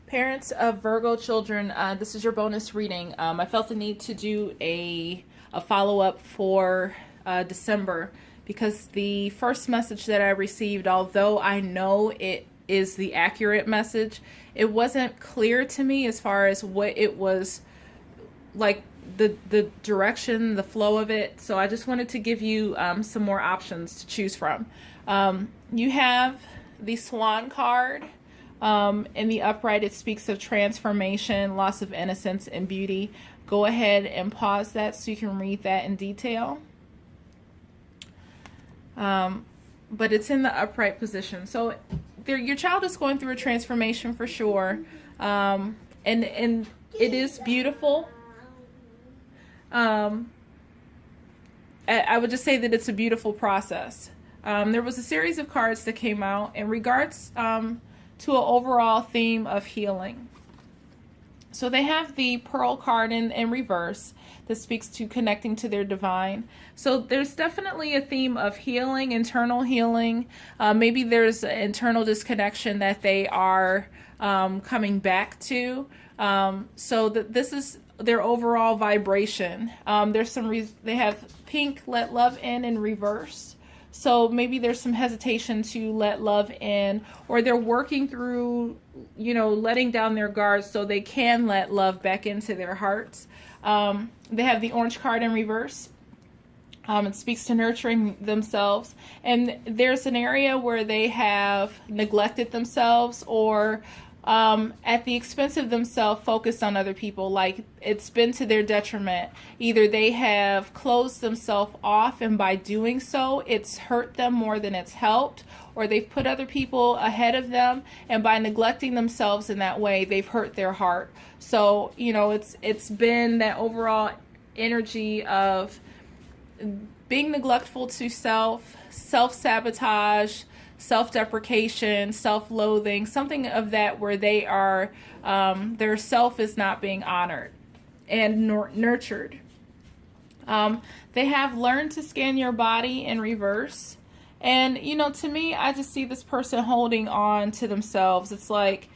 Parents of Virgo children, this is your bonus reading. I felt the need to do a follow-up for December because the first message that I received, although I know it is the accurate message, it wasn't clear to me as far as what it was, like the direction, the flow of it. So I just wanted to give you some more options to choose from. You have the Swan card. In the upright, it speaks of transformation, loss of innocence, and beauty. Go ahead and pause that so you can read that in detail. But it's in the upright position. So your child is going through a transformation for sure. And it is beautiful. I would just say that it's a beautiful process. There was a series of cards that came out in regards to an overall theme of healing. So they have the Pearl card in reverse that speaks to connecting to their divine. So there's definitely a theme of healing, internal healing. Maybe there's an internal disconnection that they are coming back to. So this is their overall vibration. There's some they have pink, let love in reverse. So maybe there's some hesitation to let love in, or they're working through, letting down their guards so they can let love back into their hearts. They have the orange card in reverse. It speaks to nurturing themselves. And there's an area where they have neglected themselves or at the expense of themselves, focused on other people, like it's been to their detriment. Either they have closed themselves off, and by doing so, it's hurt them more than it's helped, or they've put other people ahead of them, and by neglecting themselves in that way, they've hurt their heart. So, it's been that overall energy of being neglectful to self-sabotage, self-deprecation, self-loathing, something of that where they are, their self is not being honored and nurtured. They have learned to scan your body in reverse. And, to me, I just see this person holding on to themselves. It's like,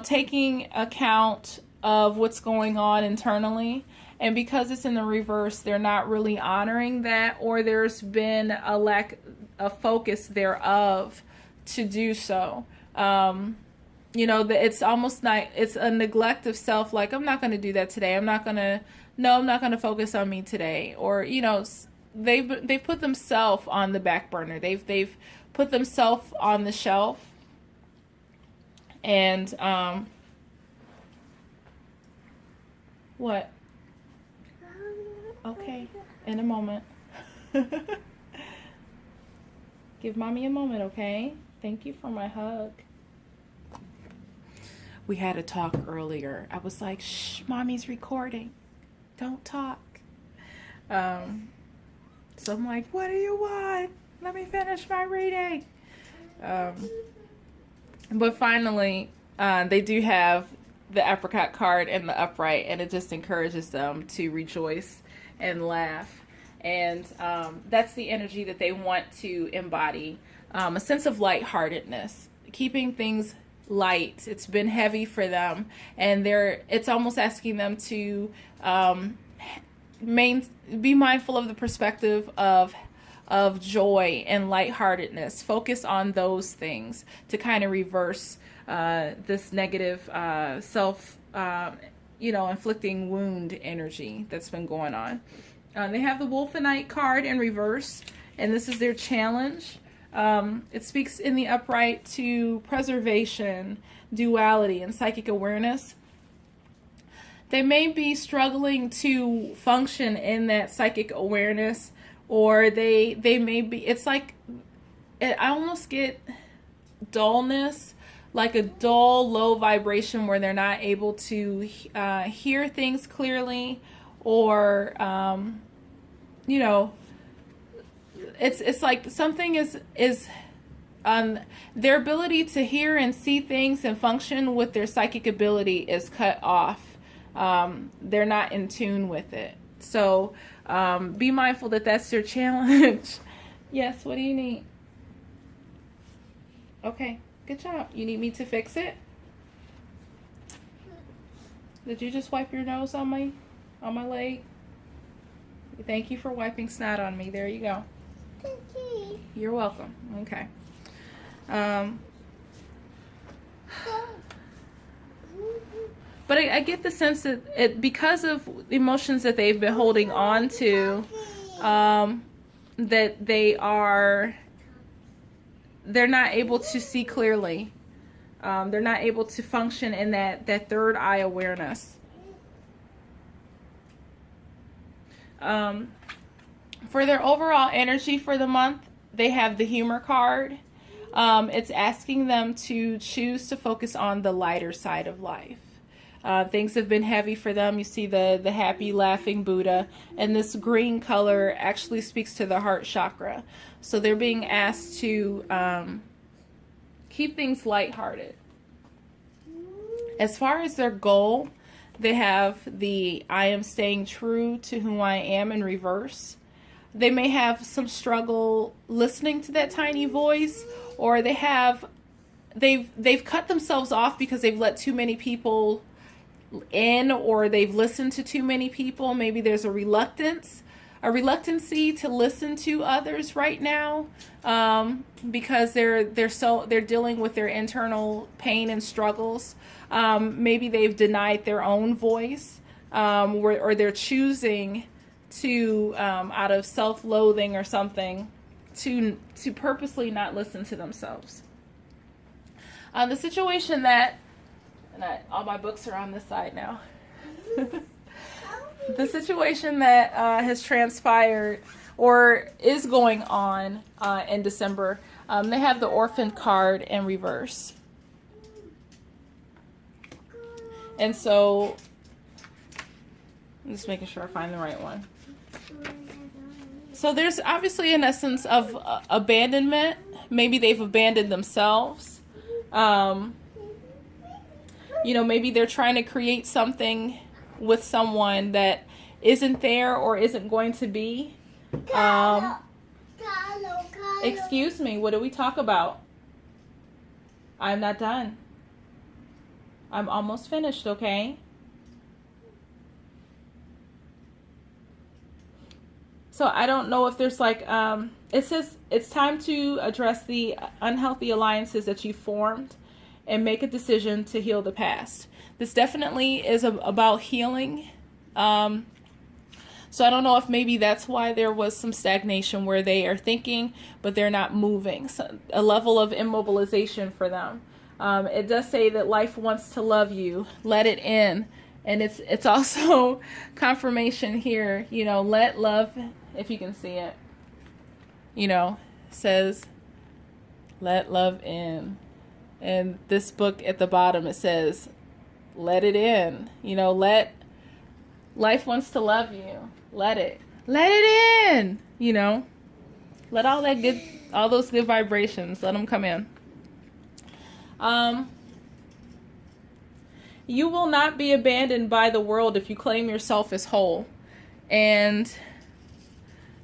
taking account of what's going on internally. And because it's in the reverse, they're not really honoring that, or there's been a lack of focus thereof to do so. It's almost like it's a neglect of self, like, I'm not going to do that today. I'm not going to focus on me today. Or, they've put themselves on the back burner. They've put themselves on the shelf. And, what? Okay, in a moment. Give mommy a moment, okay? Thank you for my hug. We had a talk earlier. I was like, shh, mommy's recording. Don't talk. So I'm like, what do you want? Let me finish my reading. But finally, they do have the apricot card in the upright, and it just encourages them to rejoice and laugh. And that's the energy that they want to embody, a sense of lightheartedness, keeping things light. It's been heavy for them, and it's almost asking them to be mindful of the perspective of joy and lightheartedness. Focus on those things to kind of reverse this negative inflicting wound energy that's been going on. They have the Wolfenite card in reverse, and this is their challenge. It speaks in the upright to preservation, duality, and psychic awareness. They may be struggling to function in that psychic awareness, or they may be, it's like, I almost get dullness, like a dull, low vibration where they're not able to hear things clearly, or it's like something is their ability to hear and see things and function with their psychic ability is cut off. They're not in tune with it. So be mindful that that's your challenge. Yes, what do you need? Okay, good job. You need me to fix it? Did you just wipe your nose on my leg? Thank you for wiping snot on me. There you go. Thank you. You're welcome. Okay. But I get the sense that because of emotions that they've been holding on to, that they're not able to see clearly. They're not able to function in that third eye awareness. For their overall energy for the month, they have the humor card. It's asking them to choose to focus on the lighter side of life. Things have been heavy for them. You see the happy, laughing Buddha. And this green color actually speaks to the heart chakra. So they're being asked to keep things lighthearted. As far as their goal, they have the I am staying true to who I am in reverse. They may have some struggle listening to that tiny voice, or they've cut themselves off because they've let too many people in, or they've listened to too many people. Maybe there's a reluctancy to listen to others right now, because they're dealing with their internal pain and struggles. Maybe they've denied their own voice, or they're choosing to out of self-loathing or something to purposely not listen to themselves. The situation that all my books are on this side now. The situation that has transpired or is going on in December, they have the Orphan card in reverse. And so, I'm just making sure I find the right one. So there's obviously an essence of abandonment. Maybe they've abandoned themselves. Maybe they're trying to create something with someone that isn't there or isn't going to be. Excuse me, what do we talk about? I'm not done. I'm almost finished, okay? So I don't know if there's it says it's time to address the unhealthy alliances that you formed and make a decision to heal the past. This definitely is about healing. So I don't know if maybe that's why there was some stagnation where they are thinking, but they're not moving. So a level of immobilization for them. It does say that life wants to love you. Let it in. And it's also confirmation here, let love, if you can see it, says, let love in. And this book at the bottom, it says, let it in. Let life wants to love you. Let it in. Let all those good vibrations, let them come in. You will not be abandoned by the world if you claim yourself as whole. And,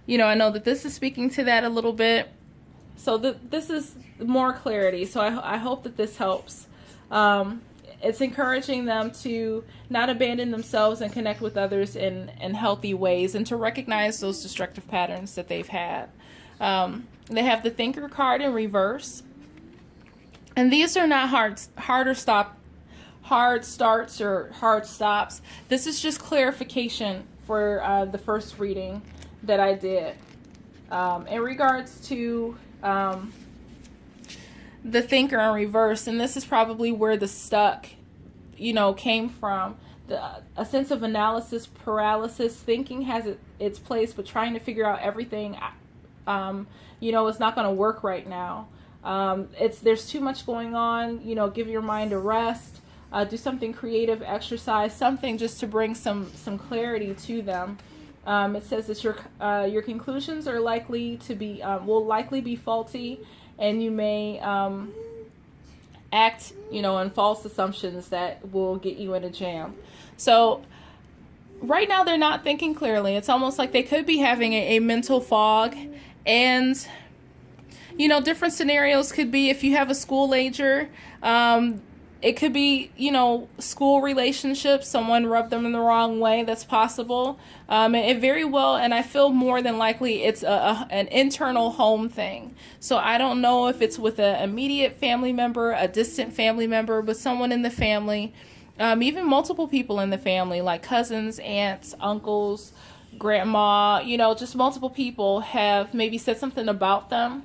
I know that this is speaking to that a little bit. So this is more clarity. So I hope that this helps. It's encouraging them to not abandon themselves and connect with others in healthy ways, and to recognize those destructive patterns that they've had. They have the Thinker card in reverse. And these are not hard starts or hard stops. This is just clarification for the first reading that I did. In regards to the Thinker in reverse, and this is probably where the stuck, came from. A sense of analysis paralysis. Thinking has its place, but trying to figure out everything, it's not going to work right now. There's too much going on. Give your mind a rest. Do something creative, exercise, something just to bring some clarity to them. It says that your conclusions are will likely be faulty, and you may act, in false assumptions that will get you in a jam. So right now they're not thinking clearly. It's almost like they could be having a mental fog, and different scenarios could be if you have a school ager. It could be, school relationships. Someone rubbed them in the wrong way. That's possible. And it very well, and I feel more than likely it's an internal home thing. So I don't know if it's with an immediate family member, a distant family member, but someone in the family, even multiple people in the family, like cousins, aunts, uncles, grandma, just multiple people have maybe said something about them,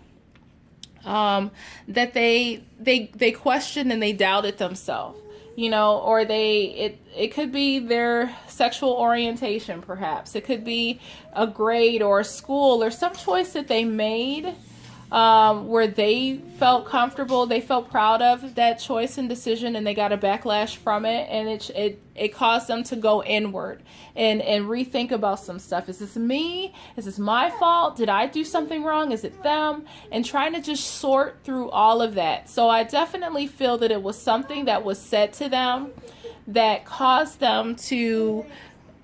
that they questioned and they doubted themselves, or it could be their sexual orientation, perhaps. It could be a grade or a school or some choice that they made, where they felt comfortable, they felt proud of that choice and decision, and they got a backlash from it, and it caused them to go inward and rethink about some stuff. Is this me? Is this my fault? Did I do something wrong? Is it them? And trying to just sort through all of that. So I definitely feel that it was something that was said to them that caused them to,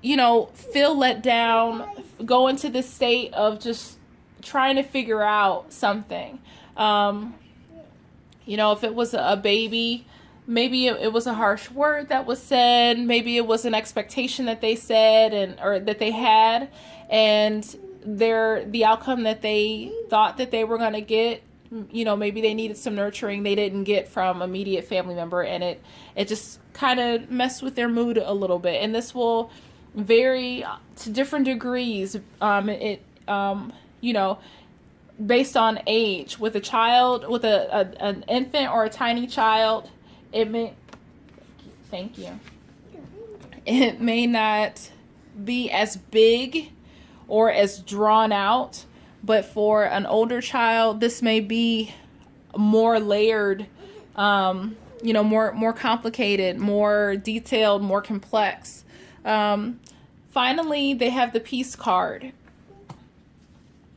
feel let down, go into this state of just trying to figure out something. If it was a baby, maybe it was a harsh word that was said. Maybe it was an expectation that they said or that they had, and the outcome that they thought that they were going to get. Maybe they needed some nurturing they didn't get from immediate family member, and it just kind of messed with their mood a little bit. And this will vary to different degrees. Based on age. With a child, with an infant or a tiny child, it may, thank you, it may not be as big or as drawn out, but for an older child, this may be more layered, more complicated, more detailed, more complex. Finally, they have the peace card.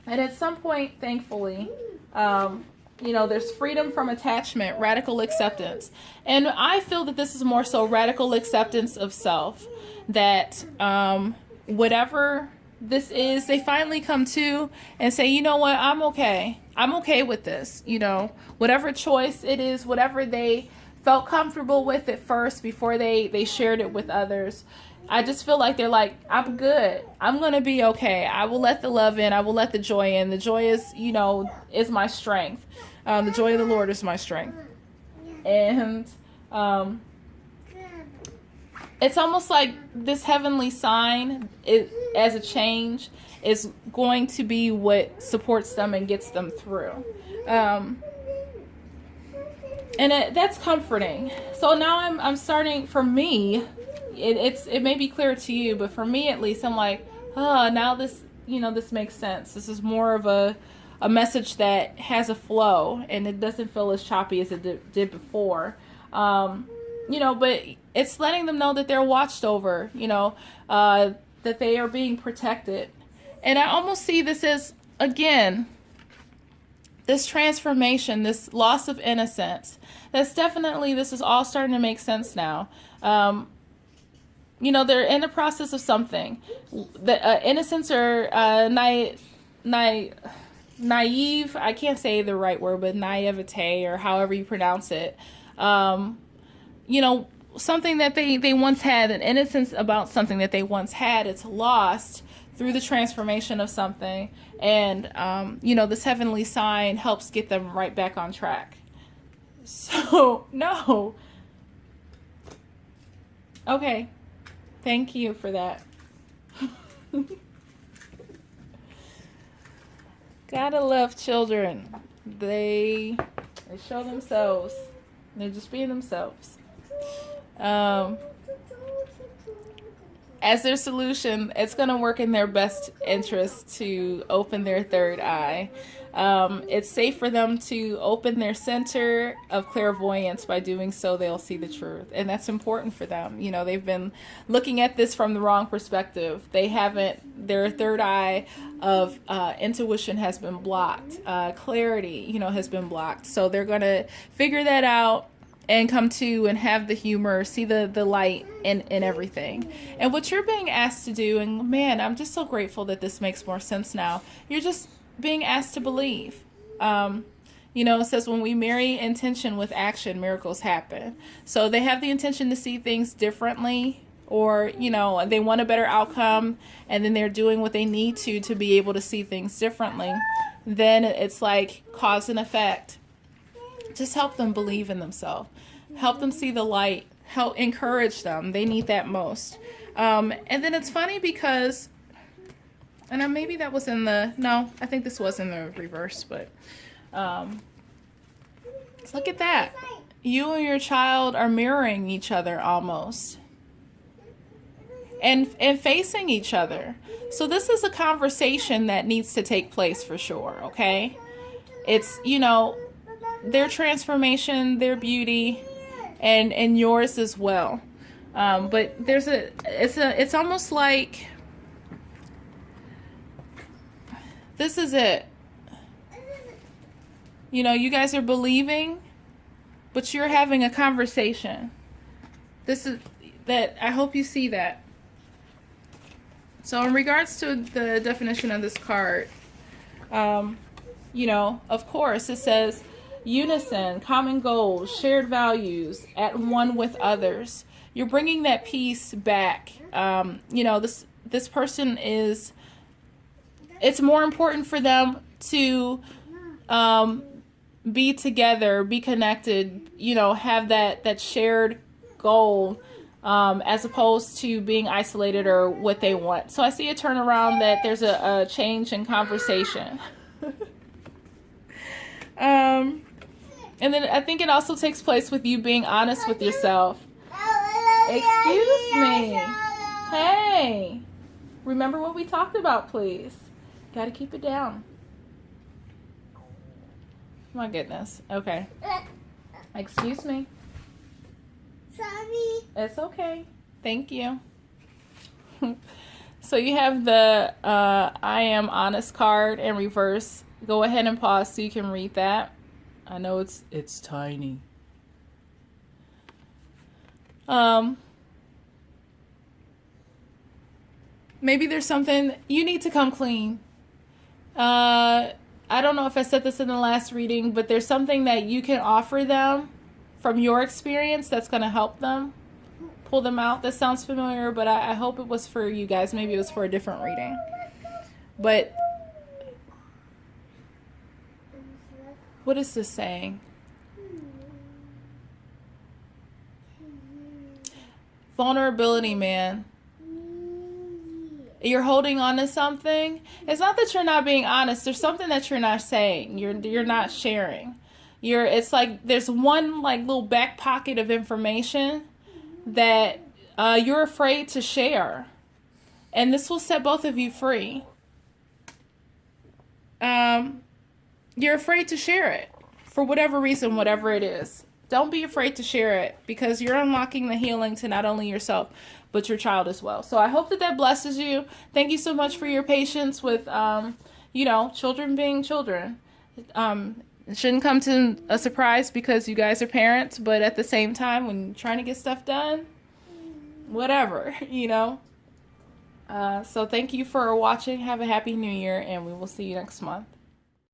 And at some point, thankfully, there's freedom from attachment, radical acceptance. And I feel that this is more so radical acceptance of self, that whatever this is, they finally come to and say, you know what, I'm okay. I'm okay with this. Whatever choice it is, whatever they felt comfortable with at first before they shared it with others. I just feel like they're like, I'm good. I'm going to be okay. I will let the love in. I will let the joy in. The joy is, is my strength. The joy of the Lord is my strength. And it's almost like this heavenly sign as a change is going to be what supports them and gets them through. And that's comforting. So now I'm starting, for me, it may be clear to you, but for me at least, I'm like, now this makes sense. This is more of a message that has a flow, and it doesn't feel as choppy as it did before. But it's letting them know that they're watched over, that they are being protected. And I almost see this as, again, this transformation, this loss of innocence. This is all starting to make sense now. They're in the process of something. The innocence or naive, I can't say the right word, but naivete, or however you pronounce it. Something that they once had, an innocence about something that they once had, it's lost through the transformation of something. And, this heavenly sign helps get them right back on track. So, no. Okay. Thank you for that. Gotta love children. They show themselves. They're just being themselves. As their solution, it's going to work in their best interest to open their third eye. It's safe for them to open their center of clairvoyance. By doing so, they'll see the truth. And that's important for them. They've been looking at this from the wrong perspective. Their third eye of intuition has been blocked. Clarity, has been blocked. So they're going to figure that out and come to and have the humor, see the light in everything. And what you're being asked to do, and man, I'm just so grateful that this makes more sense now. You're just being asked to believe. You know, it says when we marry intention with action, miracles happen. So they have the intention to see things differently, or, you know, they want a better outcome, and then they're doing what they need to be able to see things differently. Then it's like cause and effect. Just help them believe in themselves. Help them see the light. Help encourage them. They need that most. And then it's funny because, and maybe that was in the, no, I think this was in the reverse, but look at that. You and your child are mirroring each other almost. And facing each other. So this is a conversation that needs to take place for sure, okay? It's, you know, their transformation, their beauty, and yours as well. But there's it's almost like, this is it. You know, you guys are believing, but you're having a conversation. This is that, I hope you see that. So in regards to the definition of this card, you know, of course, it says unison, common goals, shared values, at one with others. You're bringing that peace back. You know, this person is, it's more important for them to be together, be connected, you know, have that shared goal, as opposed to being isolated or what they want. So I see a turnaround, that there's a change in conversation. And then I think it also takes place with you being honest with yourself. Excuse me. Hey, remember what we talked about, please. Got to keep it down. My goodness. Okay. Excuse me. Sorry. It's okay. Thank you. So you have the I am honest card in reverse. Go ahead and pause so you can read that. I know it's tiny. Maybe there's something you need to come clean. I don't know if I said this in the last reading, but there's something that you can offer them from your experience that's going to help them, pull them out. That sounds familiar, but I hope it was for you guys. Maybe it was for a different reading. But what is this saying? Vulnerability, man. You're holding on to something. It's not that you're not being honest. There's something that you're not saying. You're not sharing. It's like there's one like little back pocket of information that you're afraid to share. And this will set both of you free. You're afraid to share it for whatever reason, whatever it is. Don't be afraid to share it, because you're unlocking the healing to not only yourself, but your child as well. So I hope that blesses you. Thank you so much for your patience with, you know, children being children. It shouldn't come to a surprise because you guys are parents, but at the same time, when you're trying to get stuff done, whatever, you know. So thank you for watching. Have a happy new year, and we will see you next month.